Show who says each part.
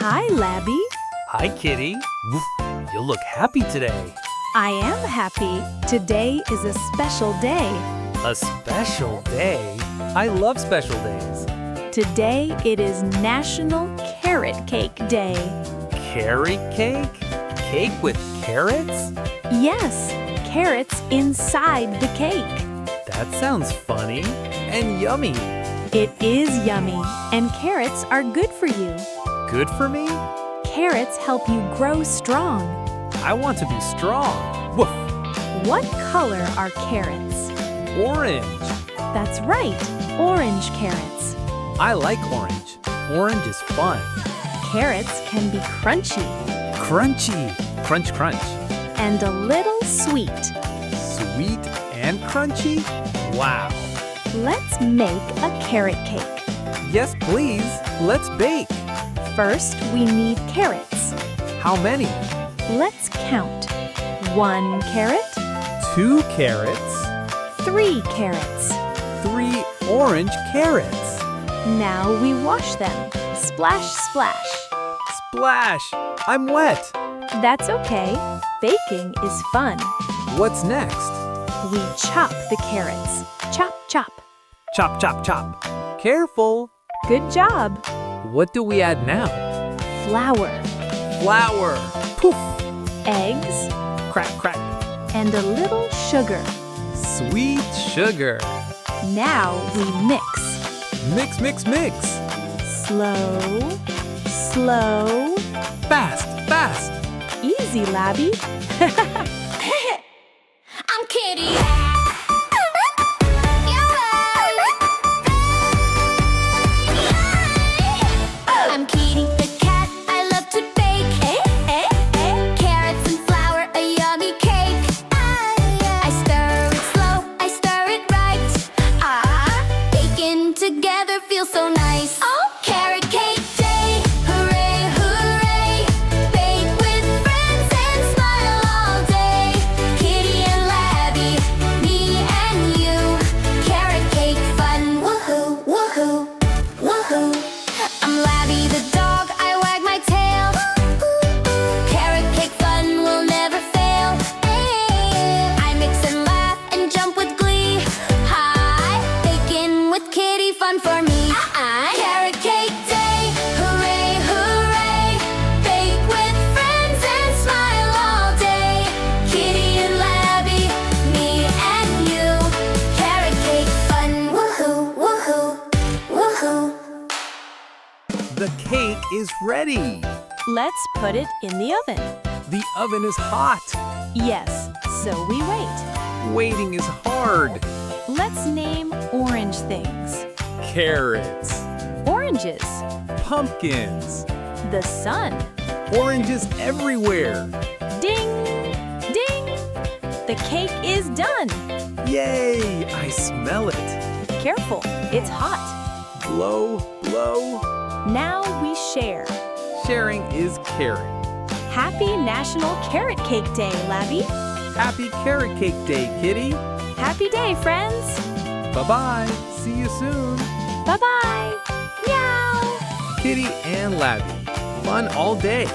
Speaker 1: Hi, Labby.
Speaker 2: Hi, Kitty. Woof, you look happy today.
Speaker 1: I am happy. Today is a special day.
Speaker 2: A special day? I love special days.
Speaker 1: Today it is National Carrot Cake Day.
Speaker 2: Carrot cake? Cake with carrots?
Speaker 1: Yes, carrots inside the cake.
Speaker 2: That sounds funny and yummy.
Speaker 1: It is yummy, and carrots are good for you.
Speaker 2: Good for me?
Speaker 1: Carrots help you grow strong.
Speaker 2: I want to be strong. Woof!
Speaker 1: What color are carrots?
Speaker 2: Orange.
Speaker 1: That's right, orange carrots.
Speaker 2: I like orange. Orange is fun.
Speaker 1: Carrots can be crunchy
Speaker 2: Crunchy. Crunch, crunch.
Speaker 1: and a little sweet.
Speaker 2: Sweet and crunchy? Wow.
Speaker 1: Let's make a carrot cake.
Speaker 2: Yes, please. Let's bake.
Speaker 1: First, we need carrots.
Speaker 2: How many?
Speaker 1: Let's count. 1 carrot,
Speaker 2: 2 carrots.
Speaker 1: 3 carrots.
Speaker 2: 3 orange carrots.
Speaker 1: Now we wash them. Splash, splash.
Speaker 2: Splash! I'm wet.
Speaker 1: That's okay. Baking is fun.
Speaker 2: What's next?
Speaker 1: We chop the carrots. Chop, chop.
Speaker 2: Chop, chop, chop. Careful.
Speaker 1: Good job.
Speaker 2: What do we add now?
Speaker 1: Flour,
Speaker 2: Flour. Poof.
Speaker 1: eggs,
Speaker 2: Crack, crack.
Speaker 1: and a little sugar.
Speaker 2: Sweet sugar.
Speaker 1: Now we mix.
Speaker 2: Mix, mix, mix.
Speaker 1: Slow, slow.
Speaker 2: Fast, fast.
Speaker 1: Easy, Labby.
Speaker 3: I'm Kitty. I'm Kitty the cat. I love to bake. Carrots and flour, a yummy cake. I stir it slow, I stir it right. Baking together feels so nice. Carrot cake day, hooray, hooray. Bake with friends and smile all day. Kitty and Labby, me and you. Carrot cake fun, woohoo, woohoo, woohoo. I'm Labby the dog, I wag my tail. Carrot cake fun will never fail. I mix and laugh and jump with glee. Hi, baking with Kitty, fun for me. Carrot cake day, hooray, hooray. Bake with friends and smile all day. Kitty and Labby, me and you. Carrot cake fun, woohoo, woohoo, woohoo.
Speaker 2: The cake is ready.
Speaker 1: Let's put it in the oven.
Speaker 2: The oven is hot.
Speaker 1: Yes, so we wait.
Speaker 2: Waiting is hard.
Speaker 1: Let's name orange things.
Speaker 2: Carrots.
Speaker 1: Oranges,
Speaker 2: Pumpkins.
Speaker 1: the sun.
Speaker 2: Oranges everywhere.
Speaker 1: Ding, ding. The cake is done.
Speaker 2: Yay! I smell it.
Speaker 1: Careful, it's hot.
Speaker 2: Blow, blow.
Speaker 1: Now we share.
Speaker 2: Sharing is caring.
Speaker 1: Happy National Carrot Cake Day, Labby.
Speaker 2: Happy Carrot Cake Day, Kitty.
Speaker 1: Happy day, friends.
Speaker 2: Bye-bye. See you soon.
Speaker 1: Bye-bye. Meow.
Speaker 2: Kitty and Labby. Fun all day.